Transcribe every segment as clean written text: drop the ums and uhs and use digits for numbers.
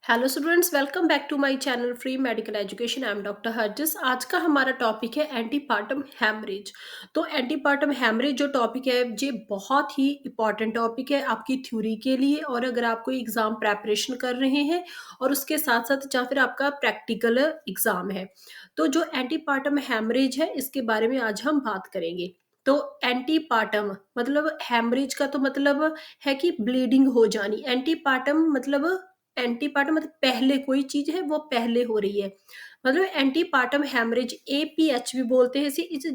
Hello students, welcome back to my channel free medical education. I am doctor Harjis. आज का हमारा topic है antepartum haemorrhage. तो antepartum haemorrhage जो टॉपिक है ये बहुत ही इंपॉर्टेंट टॉपिक है आपकी थ्योरी के लिए, और अगर आप कोई एग्जाम प्रेपरेशन कर रहे हैं और उसके साथ साथ या फिर आपका प्रैक्टिकल एग्जाम है, तो जो एंटीपार्टम हैमरेज है इसके बारे में आज हम बात करेंगे। तो एंटीपार्टम मतलब हैमरेज का तो मतलब है कि ब्लीडिंग हो जानी। एंटीपार्टम मतलब पहले कोई चीज है वो पहले हो रही है, मतलब एंटीपार्टम हेमरेज एपीएच भी बोलते हैं इसे। Is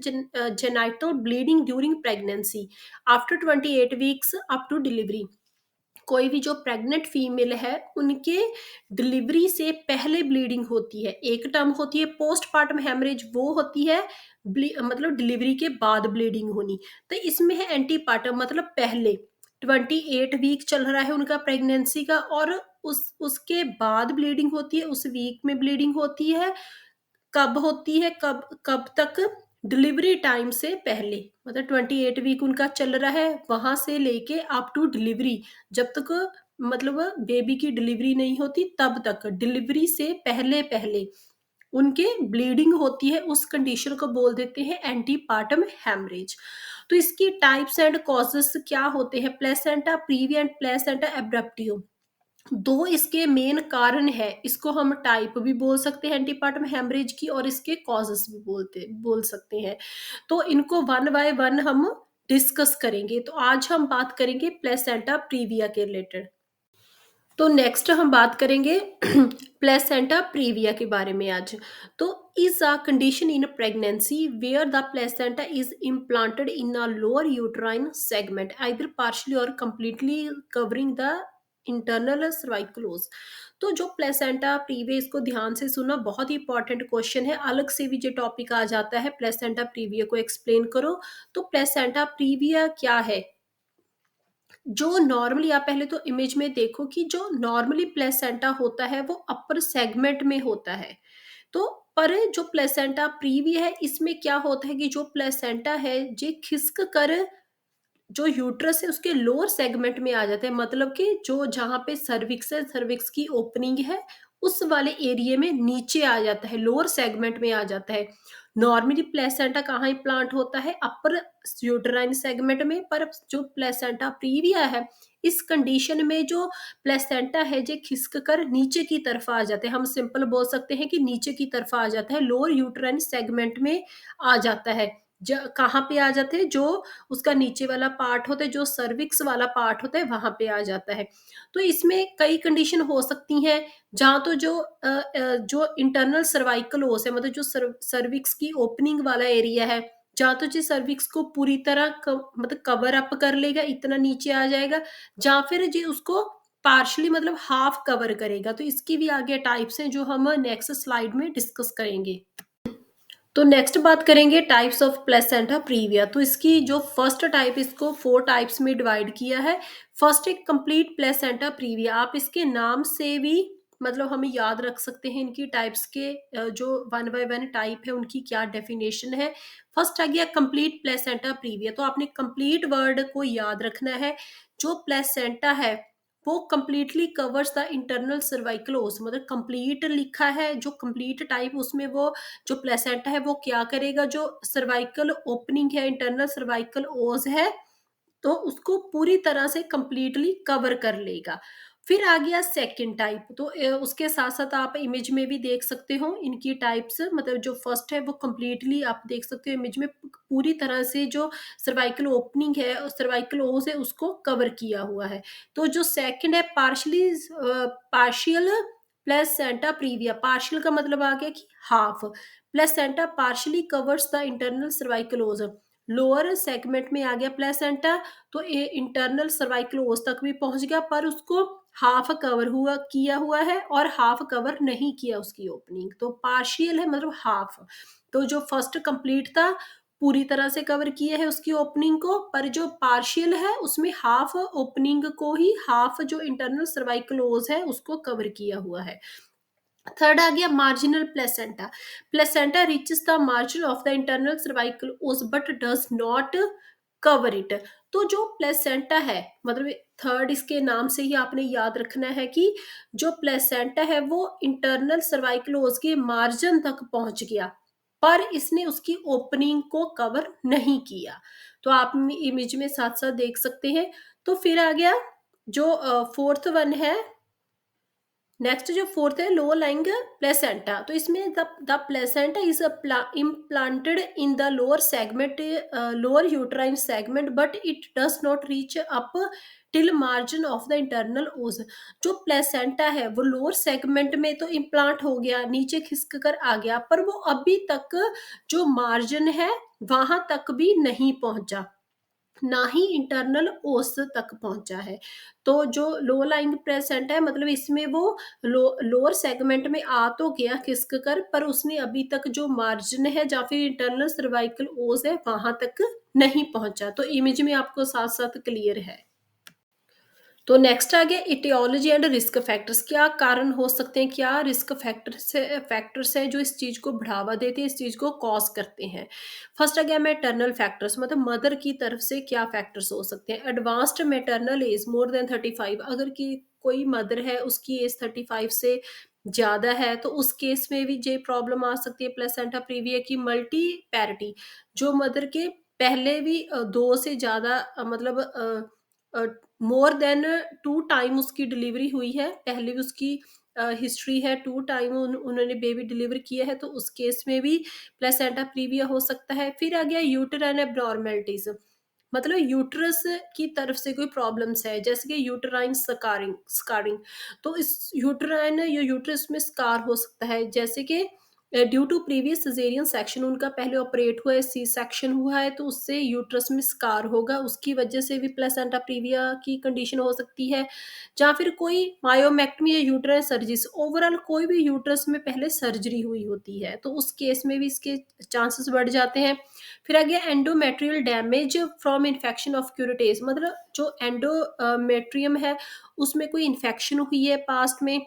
genital bleeding during pregnancy after 28 weeks up to delivery. कोई भी जो प्रेग्नेंट फीमेल है उनके डिलीवरी से पहले ब्लीडिंग होती है। एक टर्म होती है पोस्टपार्टम हेमरेज, वो होती है मतलब डिलीवरी के बाद ब्लीडिंग होनी। तो इसमें है एंटीपार्टम मतलब पहले 28 वीक चल रहा है उनका प्रेगनेंसी का, और उसके बाद ब्लीडिंग होती है, उस वीक में ब्लीडिंग होती है। कब होती है, कब कब तक? डिलीवरी टाइम से पहले, मतलब 28 वीक उनका चल रहा है वहां से लेके अप टू डिलीवरी। जब तक मतलब बेबी की डिलीवरी नहीं होती तब तक, डिलीवरी से पहले पहले उनके ब्लीडिंग होती है, उस कंडीशन को बोल देते हैं एंटीपार्टम हेमरेज। तो इसकी टाइप्स एंड कॉजेस क्या होते हैं? प्लेसेंटा प्रीविया एंड प्लेसेंटा एब्रप्टियो, दो इसके मेन कारण है। इसको हम टाइप भी बोल सकते हैं एंटीपार्टम हेमरेज की, और इसके कॉजेस भी बोल सकते हैं। तो इनको वन बाय वन हम डिस्कस करेंगे। तो आज हम बात करेंगे प्लेसेंटा प्रीविया के रिलेटेड। तो नेक्स्ट हम बात करेंगे प्लेसेंटा प्रीविया के बारे में आज। तो is a condition in pregnancy where the placenta is implanted in a lower uterine segment either partially or completely covering the internal cervical. तो जो प्लेसेंटा प्रीविया, इसको ध्यान से सुना, बहुत ही इंपॉर्टेंट क्वेश्चन है, अलग से भी जो टॉपिक आ जाता है प्लेसेंटा प्रीविया को एक्सप्लेन करो। तो प्लेसेंटा प्रीविया क्या है? जो नॉर्मली, आप पहले तो इमेज में देखो कि जो नॉर्मली प्लेसेंटा होता है वो अपर सेगमेंट में होता है। तो पर जो प्लेसेंटा प्रीवी है इसमें क्या होता है कि जो प्लेसेंटा है ये खिसक कर जो यूट्रस है उसके लोअर सेगमेंट में आ जाते हैं, मतलब कि जो जहाँ पे सर्विक्स है, सर्विक्स की ओपनिंग है, उस वाले एरिया में नीचे आ जाता है, लोअर सेगमेंट में आ जाता है। नॉर्मली प्लेसेंटा कहाँ इम्प्लांट होता है? अपर यूटेराइन सेगमेंट में। पर जो प्लेसेंटा प्रीविया है इस कंडीशन में जो प्लेसेंटा है जो खिसक कर नीचे की तरफ आ जाते हैं, हम सिंपल बोल सकते हैं कि नीचे की तरफ आ जाता है, लोअर यूटेराइन सेगमेंट में आ जाता है। कहाँ पे आ जाते हैं? जो उसका नीचे वाला पार्ट होता है, जो सर्विक्स वाला पार्ट होता है, वहां पे आ जाता है। तो इसमें कई कंडीशन हो सकती हैं, जहाँ तो जो इंटरनल सर्वाइकल ओस है, मतलब जो सर्विक्स की ओपनिंग वाला एरिया है, जहाँ तो जी सर्विक्स को पूरी तरह मतलब कवर अप कर लेगा, इतना नीचे आ जाएगा, जहाँ फिर जी उसको पार्शली मतलब हाफ कवर करेगा। तो इसकी भी आगे टाइप्स हैं जो हम नेक्स्ट स्लाइड में डिस्कस करेंगे। तो नेक्स्ट बात करेंगे टाइप्स ऑफ प्लेसेंटा प्रीविया। तो इसकी जो फर्स्ट टाइप, इसको 4 टाइप्स में डिवाइड किया है। फर्स्ट एक कंप्लीट प्लेसेंटा प्रीविया, आप इसके नाम से भी मतलब हमें याद रख सकते हैं इनकी टाइप्स के जो वन बाय वन टाइप है उनकी क्या डेफिनेशन है। फर्स्ट आ गया कंप्लीट प्लेसेंटा प्रीविया, तो आपने कंप्लीट वर्ड को याद रखना है। जो प्लेसेंटा है वो completely covers the internal cervical ओस, मतलब कंप्लीट लिखा है जो कंप्लीट टाइप, उसमें वो जो प्लेसेंटा है वो क्या करेगा, जो सर्वाइकल ओपनिंग है, इंटरनल सर्वाइकल ओज है, तो उसको पूरी तरह से कंप्लीटली कवर कर लेगा। फिर आ गया सेकंड टाइप। तो उसके साथ साथ आप इमेज में भी देख सकते हो इनकी टाइप्स, मतलब जो फर्स्ट है वो कंप्लीटली आप देख सकते हो इमेज में, पूरी तरह से जो सर्वाइकल ओपनिंग है और सर्वाइकल ओज है उसको कवर किया हुआ है। तो जो सेकंड है पार्शियल प्लेसेंटा प्रीविया, पार्शियल का मतलब आ गया कि half. Placenta partially covers the internal cervical ओज, लोअर सेगमेंट में आ गया प्लेसेंटा, तो ये इंटरनल सर्वाइकल ओस तक भी पहुंच गया, पर उसको हाफ कवर हुआ किया हुआ है और हाफ कवर नहीं किया उसकी ओपनिंग, तो पार्शियल है मतलब हाफ। तो जो फर्स्ट कंप्लीट था पूरी तरह से कवर किया है उसकी ओपनिंग को, पर जो पार्शियल है उसमें हाफ ओपनिंग को ही, हाफ जो इंटरनल सर्वाइकल ओस है उसको कवर किया हुआ है। थर्ड आ गया marginal placenta, placenta reaches the margin of the internal cervical os but does not cover it. तो जो प्लेसेंटा है, मतलब थर्ड इसके नाम से ही आपने याद रखना है कि जो प्लेसेंटा है वो इंटरनल सर्वाइकल ओस के मार्जिन तक पहुंच गया, पर इसने उसकी ओपनिंग को कवर नहीं किया। तो आप इमेज में साथ साथ देख सकते हैं। तो फिर आ गया जो फोर्थ वन है, नेक्स्ट जो फोर्थ है लो लाइंग प्लेसेंटा। तो इसमें the placenta is implanted in the lower segment, lower uterine segment, but it does not reach up till margin of the internal ओज। जो प्लेसेंटा है वो लोअर सेगमेंट में तो इम्प्लांट हो गया, नीचे खिसक कर आ गया, पर वो अभी तक जो मार्जिन है वहां तक भी नहीं पहुंचा, ना ही इंटरनल ओस तक पहुंचा है। तो जो लो लाइंग प्रेसेंट है, मतलब इसमें वो लोअर सेगमेंट में आ तो गया खिसक कर, पर उसने अभी तक जो मार्जिन है या फिर इंटरनल सर्वाइकल ओस है वहां तक नहीं पहुंचा। तो इमेज में आपको साथ साथ क्लियर है। तो नेक्स्ट आ गया इटियोलॉजी एंड रिस्क फैक्टर्स। क्या कारण हो सकते हैं, क्या रिस्क फैक्टर्स है जो इस चीज को बढ़ावा देते हैं, इस चीज को कॉज करते हैं। फर्स्ट आ गया मैटरनल फैक्टर्स, मतलब मदर की तरफ से क्या फैक्टर्स हो सकते हैं। Advanced maternal age more than 35, अगर की कोई मदर है उसकी एज 35 से ज्यादा है तो उस केस में भी ये प्रॉब्लम आ सकती है प्लेसेंटा प्रीविया की। मल्टी पैरिटी, जो मदर के पहले भी दो से ज्यादा मोर देन 2 टाइम उसकी डिलीवरी हुई है, पहले भी उसकी हिस्ट्री है, 2 टाइम उन्होंने बेबी डिलीवर किया है, तो उस केस में भी प्लेसेंटा प्रीविया हो सकता है। फिर आ गया यूटेराइन एब्नॉर्मेलिटीज, मतलब यूटरस की तरफ से कोई प्रॉब्लम्स है, जैसे कि यूटेराइन स्कारिंग स्कारिंग। तो इस यूटेराइन या यूटरस में स्कार हो सकता है, जैसे कि due to previous caesarean section, उनका पहले ऑपरेट हुआ है, सी सेक्शन हुआ है, तो उससे यूट्रस में स्कार होगा, उसकी वजह से भी प्लेसेंटा प्रीविया की कंडीशन हो सकती है। या फिर कोई मायोमेक्टमी या यूट्राइन सर्जरीज, ओवरऑल कोई भी यूट्रस में पहले सर्जरी हुई होती है, तो उस केस में भी इसके चांसेस बढ़ जाते हैं। फिर आ गया endometrial damage from infection of curettage, मतलब जो एंडोमेट्रियम है उसमें कोई इन्फेक्शन हुई है पास्ट में,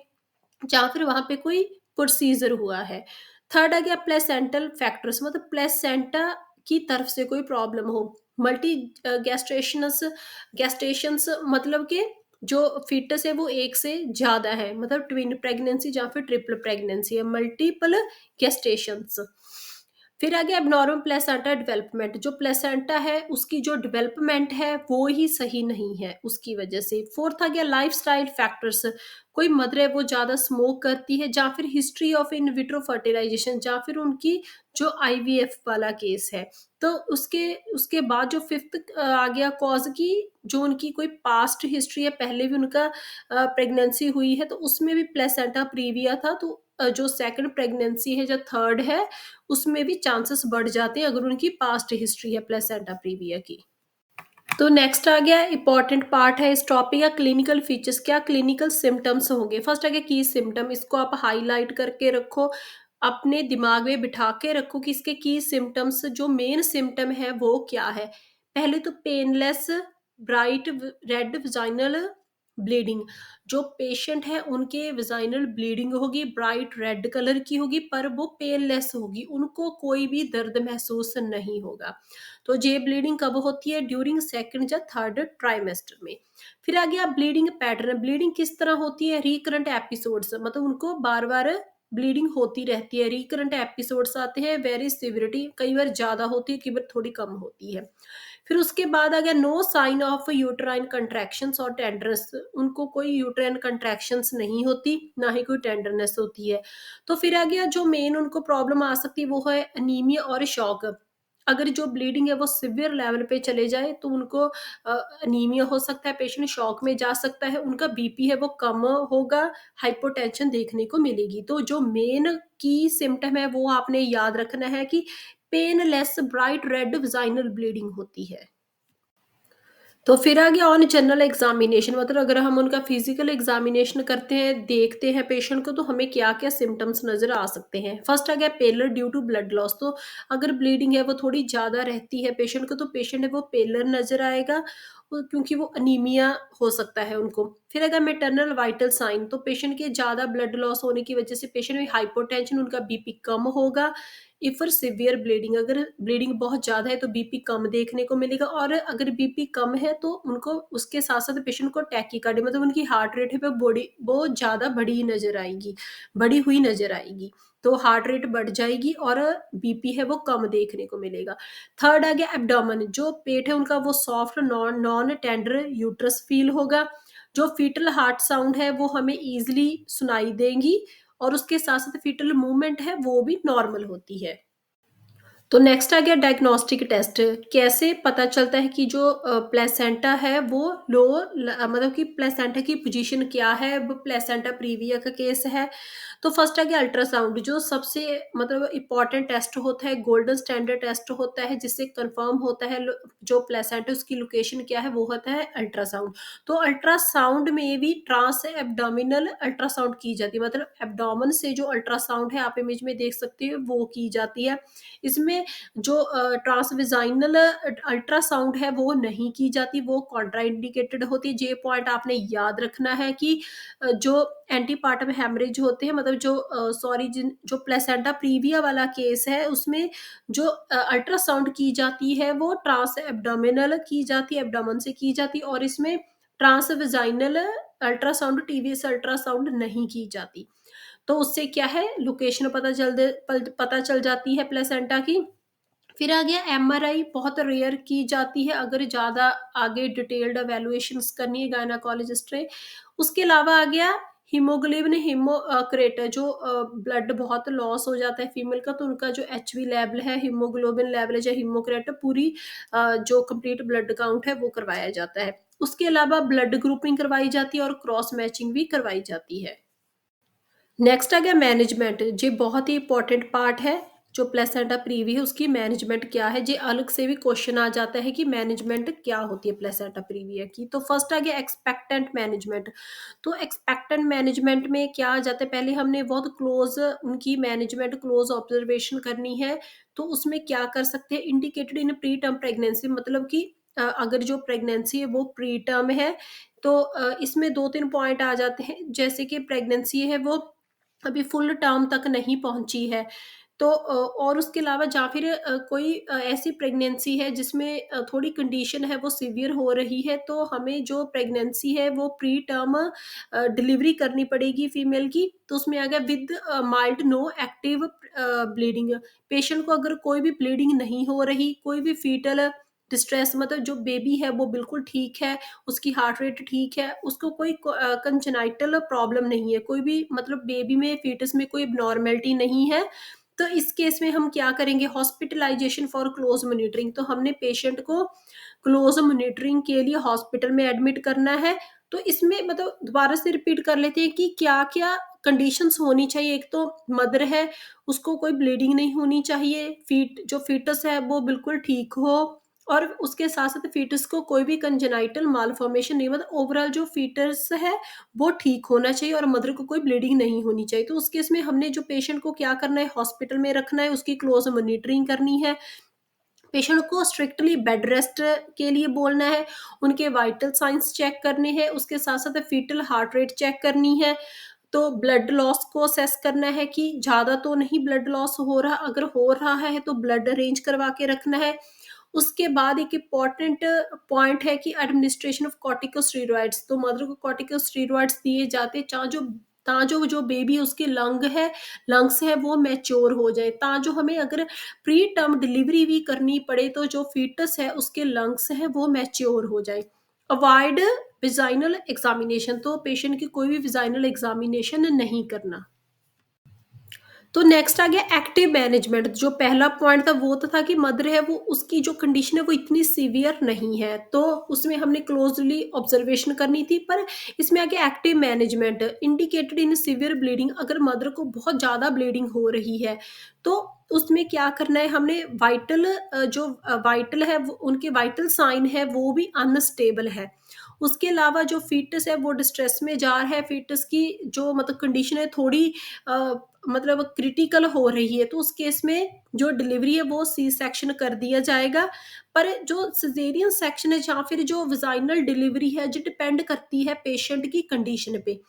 या फिर वहां पे कोई प्रोसीजर हुआ है। थर्ड आ गया प्लेसेंटल फैक्टर्स, मतलब प्लेसेंटा की तरफ से कोई प्रॉब्लम हो। मल्टी गैस्ट्रेशनस गैस्ट्रेशंस, मतलब कि जो फीटस है वो एक से ज्यादा है, मतलब ट्विन प्रेगनेंसी या फिर ट्रिपल प्रेगनेंसी है, मल्टीपल गेस्टेशंस। फिर आ गया एबनॉर्मल प्लेसेंटा डेवलपमेंट, जो प्लेसेंटा है उसकी जो डेवलपमेंट है वो ही सही नहीं है उसकी वजह से। फोर्थ आ गया लाइफस्टाइल फैक्टर्स, कोई मदर है वो ज्यादा स्मोक करती है, या फिर history of in vitro fertilisation, या फिर उनकी जो आईवीएफ वाला केस है। तो उसके उसके बाद जो फिफ्थ आ गया कॉज की, जो उनकी कोई पास्ट हिस्ट्री है, पहले भी उनका प्रेगनेंसी हुई है तो उसमें भी प्लेसेंटा प्रीविया था, तो जो सेकंड प्रेगनेंसी है, जो थर्ड है, उसमें भी चांसेस बढ़ जाते हैं अगर उनकी पास्ट हिस्ट्री है प्लेसेंटा प्रीविया की। तो नेक्स्ट आ गया इंपॉर्टेंट पार्ट है इस टॉपिक का, क्लिनिकल फीचर्स। क्या क्लिनिकल सिम्टम्स होंगे। फर्स्ट आ गया की सिम्टम, इसको आप हाईलाइट करके रखो, अपने दिमाग में बिठा के रखो कि इसके की सिम्टम्स, जो मेन सिम्टम है वो क्या है। पहले तो painless bright red vaginal bleeding, जो पेशेंट है उनके विजाइनल ब्लीडिंग होगी, ब्राइट रेड कलर की होगी, पर वो पेनलेस होगी, उनको कोई भी दर्द महसूस नहीं होगा। तो ये ब्लीडिंग कब होती है, ड्यूरिंग सेकंड या थर्ड ट्राइमेस्टर में। फिर आ गया ब्लीडिंग पैटर्न, ब्लीडिंग किस तरह होती है, रिकरेंट एपिसोड्स, मतलब उनको बार बार ब्लीडिंग होती रहती है, रिकरेंट एपिसोड्स आते हैं, वेरी सिविरिटी कई बार ज्यादा होती है, कई बार थोड़ी कम होती है। फिर उसके बाद आ गया no sign of uterine contractions और टेंडरनेस, उनको कोई यूट्राइन कंट्रैक्शंस नहीं होती, ना ही कोई टेंडरनेस होती है। तो फिर आ गया जो मेन उनको प्रॉब्लम आ सकती है वो है अनीमिया और शॉक, अगर जो ब्लीडिंग है वो सिवियर लेवल पे चले जाए तो उनको अनीमिया हो सकता है, पेशेंट शॉक में जा सकता है, उनका बीपी है वो कम होगा, हाइपोटेंशन देखने को मिलेगी। तो जो मेन की सिम्टम है वो आपने याद रखना है कि painless bright red vaginal bleeding होती है। तो फिर आ गया ऑन जनरल एग्जामिनेशन, मतलब अगर हम उनका फिजिकल एग्जामिनेशन करते हैं, देखते हैं पेशेंट को, तो हमें क्या क्या सिम्टम्स नजर आ सकते हैं। फर्स्ट आ गया पेलर ड्यू टू ब्लड लॉस, तो अगर ब्लीडिंग है वो थोड़ी ज्यादा रहती है पेशेंट को, तो पेशेंट है वो पेलर नजर आएगा। क्योंकि वो अनीमिया हो सकता है उनको। फिर अगर मैटरनल वाइटल साइन, तो पेशेंट के ज़्यादा ब्लड लॉस होने की वजह से पेशेंट में हाइपोटेंशन, उनका बीपी कम होगा। इफ़र सीवियर ब्लीडिंग, अगर ब्लीडिंग बहुत ज़्यादा है तो बीपी कम देखने को मिलेगा, और अगर बीपी कम है तो उनको उसके साथ-साथ पेशेंट को टैकीकार्डिया, मतलब उनकी हार्ट रेट है वो बॉडी वो ज़्यादा बढ़ी नज़र आएगी, बढ़ी हुई नज़र आएगी। तो हार्ट रेट बढ़ जाएगी और बीपी है वो कम देखने को मिलेगा। थर्ड आ गया एब्डोमेन, जो पेट है उनका वो soft non non tender uterus feel होगा। जो फीटल हार्ट साउंड है वो हमें ईज़िली सुनाई देंगी, और उसके साथ-साथ फीटल मूवमेंट है वो भी नॉर्मल होती है। तो नेक्स्ट आ गया डायग्नोस्टिक टेस्ट। कैसे पता चलता है कि जो प्लेसेंटा है वो मतलब कि प्लेसेंटा की पोजीशन क्या है, वो प्लेसेंटा प्रीविया का केस है। तो फर्स्ट आ गया अल्ट्रासाउंड, जो सबसे मतलब इम्पोर्टेंट टेस्ट होता है, गोल्डन स्टैंडर्ड टेस्ट होता है, जिससे कंफर्म होता है जो प्लेसेंटा उसकी लोकेशन क्या है, वो होता है अल्ट्रासाउंड। तो अल्ट्रासाउंड में भी ट्रांस एब्डोमिनल अल्ट्रासाउंड की जाती है, मतलब एब्डोमेन से जो अल्ट्रासाउंड है आप इमेज में देख सकते हो वो की जाती है। इसमें जो ट्रांसविजाइनल अल्ट्रासाउंड है वो नहीं की जाती, वो कॉन्ट्राइंडिकेटेड होती है। ये पॉइंट आपने याद रखना है कि जो एंटीपार्टम हेमरेज होते हैं, मतलब जो सॉरी जिन जो प्लेसेंटा प्रीविया वाला केस है उसमें जो अल्ट्रासाउंड की जाती है वो ट्रांस एब्डोमिनल की जाती है, एब्डोमेन से की जाती है, और इसमें ट्रांसविजाइनल अल्ट्रासाउंड, टीवीएस अल्ट्रासाउंड नहीं की जाती। तो उससे क्या है, लोकेशन पता चल जाती है प्लेसेंटा की। फिर आ गया एमआरआई, बहुत रेयर की जाती है अगर ज़्यादा आगे डिटेल्ड इवैल्यूएशंस करनी है गायनेकोलॉजिस्ट ने। उसके अलावा आ गया हीमोग्लोबिन क्रेटर, जो ब्लड बहुत लॉस हो जाता है फीमेल का, तो उनका जो एचबी लेवल है, हीमोग्लोबिन लेवल है या हीमोक्रेटर, पूरी जो कंप्लीट ब्लड काउंट है वो करवाया जाता है। उसके अलावा ब्लड ग्रुपिंग करवाई जाती है और क्रॉस मैचिंग भी करवाई जाती है। नेक्स्ट आ गया मैनेजमेंट, जी बहुत ही इंपॉर्टेंट पार्ट है। जो प्लेसेंटा प्रीवी है उसकी मैनेजमेंट क्या है, जी अलग से भी क्वेश्चन आ जाता है कि मैनेजमेंट क्या होती है प्लेसेंटा प्रीविया की। तो फर्स्ट आ गया एक्सपेक्टेंट मैनेजमेंट। तो एक्सपेक्टेंट मैनेजमेंट में क्या आ जाता है, पहले हमने बहुत क्लोज उनकी मैनेजमेंट क्लोज ऑब्जर्वेशन करनी है। तो उसमें क्या कर सकते हैं, indicated in pre term pregnancy, मतलब कि अगर जो प्रेगनेंसी है वो प्री टर्म है, तो इसमें 2-3 पॉइंट आ जाते हैं, जैसे कि प्रेगनेंसी है वो अभी फुल टर्म तक नहीं पहुँची है। तो और उसके अलावा या फिर कोई ऐसी प्रेगनेंसी है जिसमें थोड़ी कंडीशन है वो सीवियर हो रही है, तो हमें जो प्रेगनेंसी है वो प्री टर्म डिलीवरी करनी पड़ेगी फीमेल की। तो उसमें आ गया with mild no active bleeding. Patient को अगर कोई भी ब्लीडिंग नहीं हो रही, कोई भी फीटल डिस्ट्रेस, मतलब जो बेबी है वो बिल्कुल ठीक है, उसकी हार्ट रेट ठीक है, उसको कोई कंजेनाइटल प्रॉब्लम नहीं है, कोई भी मतलब बेबी में फीटस में कोई एबनॉर्मेलिटी नहीं है। तो इस केस में हम क्या करेंगे, हॉस्पिटलाइजेशन फॉर क्लोज मॉनिटरिंग, तो हमने पेशेंट को क्लोज मॉनिटरिंग के लिए हॉस्पिटल में एडमिट करना है। तो इसमें मतलब दोबारा से रिपीट कर लेते हैं कि क्या-क्या कंडीशंस होनी चाहिए। एक तो मदर है, उसको कोई ब्लीडिंग नहीं होनी चाहिए, जो फीटस है वो बिल्कुल ठीक हो, और उसके साथ-साथ फीटस को कोई भी कंजेनाइटल मालफॉर्मेशन नहीं, मतलब ओवरऑल जो फीटस है वो ठीक होना चाहिए, और मदर को कोई ब्लीडिंग नहीं होनी चाहिए। तो उस केस में हमने जो पेशेंट को क्या करना है, हॉस्पिटल में रखना है, उसकी क्लोज मॉनिटरिंग करनी है। पेशेंट को स्ट्रिक्टली बेड रेस्ट के लिए बोलना है, उनके वाइटल साइंस चेक करने हैं, उसके साथ-साथ फीटल हार्ट रेट चेक करनी है। तो ब्लड लॉस को असेस करना है कि ज़्यादा तो नहीं ब्लड लॉस हो रहा, अगर हो रहा है तो ब्लड अरेंज करवा के रखना है। उसके बाद एक इम्पॉर्टेंट पॉइंट है कि एडमिनिस्ट्रेशन ऑफ कॉर्टिकोस्टेरॉइड्स, तो मदर को कॉर्टिकोस्टेरॉइड्स दिए जाते जो बेबी उसके लंग्स है वो मैच्योर हो जाए, जो हमें अगर प्री टर्म डिलीवरी भी करनी पड़े तो जो फीटस है उसके लंग्स है वो मैच्योर हो जाए। अवॉइड विजाइनल एग्जामिनेशन, तो पेशेंट की कोई भी विजाइनल एग्जामिनेशन नहीं करना। तो नेक्स्ट आ गया एक्टिव मैनेजमेंट। जो पहला पॉइंट था वो तो था कि मदर है वो उसकी जो कंडीशन है वो इतनी सीवियर नहीं है, तो उसमें हमने क्लोजली ऑब्जर्वेशन करनी थी। पर इसमें आ गया active management, indicated in severe bleeding, अगर मदर को बहुत ज़्यादा ब्लीडिंग हो रही है तो उसमें क्या करना है, हमने वाइटल जो वाइटल है उनके वाइटल साइन है वो भी अनस्टेबल है, उसके अलावा जो फ़ीटस है वो डिस्ट्रेस में जा रहा है, फ़ीटस की जो मतलब कंडीशन है थोड़ी अ, मतलब क्रिटिकल हो रही है, तो उस केस में जो डिलीवरी है वो सी सेक्शन कर दिया जाएगा। पर जो सिज़ेरियन सेक्शन है या फिर जो वजाइनल डिलीवरी है, जो डिपेंड करती है पेशेंट की कंडीशन पे।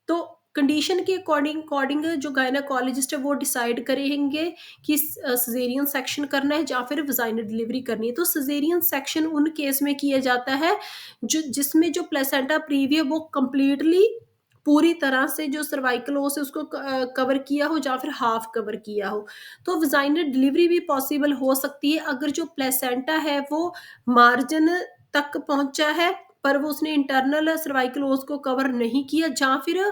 तो कंडीशन के अकॉर्डिंग अकॉर्डिंग जो गायनेकोलॉजिस्ट है वो डिसाइड करेंगे कि सिज़ेरियन सेक्शन करना है या फिर वजाइनल डिलीवरी करनी है। तो सिज़ेरियन सेक्शन उन केस में किया जाता है जो जिसमें जो प्लेसेंटा प्रीविया है वो कंप्लीटली पूरी तरह से जो सर्वाइकल ओस है उसको कवर किया हो या फिर हाफ कवर किया हो। तो वजाइनल डिलीवरी भी पॉसिबल हो सकती है अगर जो प्लेसेंटा है वो मार्जिन तक पहुँचा है, पर वो उसने इंटरनल सर्वाइकल ओस को कवर नहीं किया, या फिर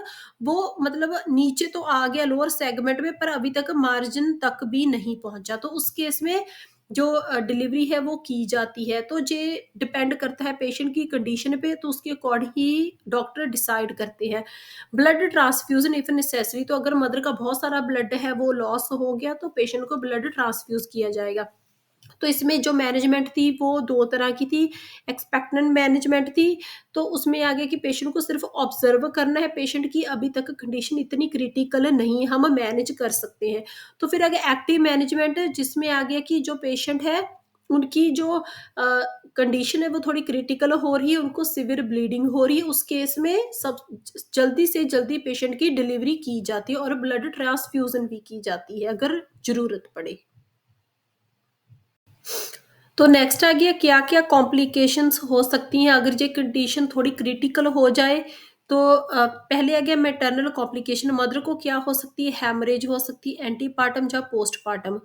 वो मतलब नीचे तो आ गया लोअर सेगमेंट में पर अभी तक मार्जिन तक भी नहीं पहुँचा। तो उस केस में जो डिलीवरी है वो की जाती है। तो ये डिपेंड करता है पेशेंट की कंडीशन पे, तो उसके अकॉर्डिंग ही डॉक्टर डिसाइड करते हैं। ब्लड ट्रांसफ्यूज़न इफ नेसेसरी, तो अगर मदर का बहुत सारा ब्लड है वो लॉस हो गया तो पेशेंट को ब्लड ट्रांसफ्यूज़ किया जाएगा। तो इसमें जो मैनेजमेंट थी वो 2 तरह की थी, एक्सपेक्टेंट मैनेजमेंट थी, तो उसमें आ गया कि पेशेंट को सिर्फ़ ऑब्ज़र्व करना है, पेशेंट की अभी तक कंडीशन इतनी क्रिटिकल नहीं है, हम मैनेज कर सकते हैं। तो फिर आ गया एक्टिव मैनेजमेंट, जिसमें आ गया कि जो पेशेंट है, उनकी जो कंडीशन है वो थोड़ी क्रिटिकल हो रही है, उनको सीवियर ब्लीडिंग हो रही है, उस केस में सब जल्दी से जल्दी पेशेंट की डिलीवरी की जाती है और ब्लड ट्रांसफ्यूज़न भी की जाती है अगर ज़रूरत पड़े। तो नेक्स्ट आ गया क्या-क्या कॉम्प्लिकेशंस हो सकती हैं अगर ये कंडीशन थोड़ी क्रिटिकल हो जाए। तो पहले आ गया मैटरनल कॉम्प्लिकेशन, मदर को क्या हो सकती है, हैमरेज हो सकती है, एंटीपार्टम या पोस्टपार्टम।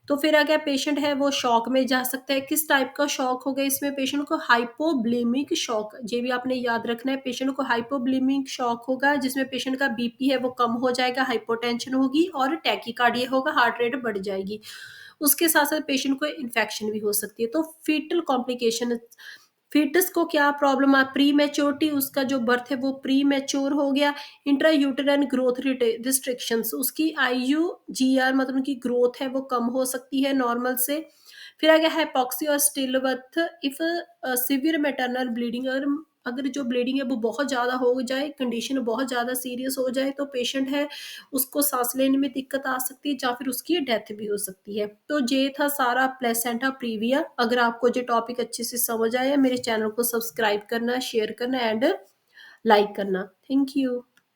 तो फिर आ गया पेशेंट है वो शॉक में जा सकता है, किस टाइप का शॉक होगा इसमें पेशेंट को, हाइपोवोलेमिक शॉक, ये भी आपने याद रखना है, पेशेंट को हाइपोवोलेमिक शॉक होगा जिसमें पेशेंट का बीपी है वो कम हो जाएगा, हाइपोटेंशन होगी और टैकीकार्डिया होगा, हार्ट रेट बढ़ जाएगी। उसके साथ-साथ पेशेंट को इन्फेक्शन भी हो सकती है। तो फीटल कॉम्प्लिकेशन, फीटस को क्या प्रॉब्लम है, प्रीमैच्योरिटी, उसका जो बर्थ है वो प्रीमैच्योर हो गया, इंट्रायूटेराइन ग्रोथ रिस्ट्रिक्शंस, उसकी आईयू जीआर मतलब उनकी ग्रोथ है वो कम हो सकती है नॉर्मल से। फिर आ गया हाइपॉक्सी और still birth if severe maternal bleeding, अगर अगर जो ब्लीडिंग है वो बहुत ज़्यादा हो जाए, कंडीशन बहुत ज़्यादा सीरियस हो जाए तो पेशेंट है उसको साँस लेने में दिक्कत आ सकती है या फिर उसकी डेथ भी हो सकती है। तो ये था सारा प्लेसेंटा प्रीविया। अगर आपको ये टॉपिक अच्छे से समझ आया, मेरे चैनल को सब्सक्राइब करना, शेयर करना एंड लाइक करना। Thank you.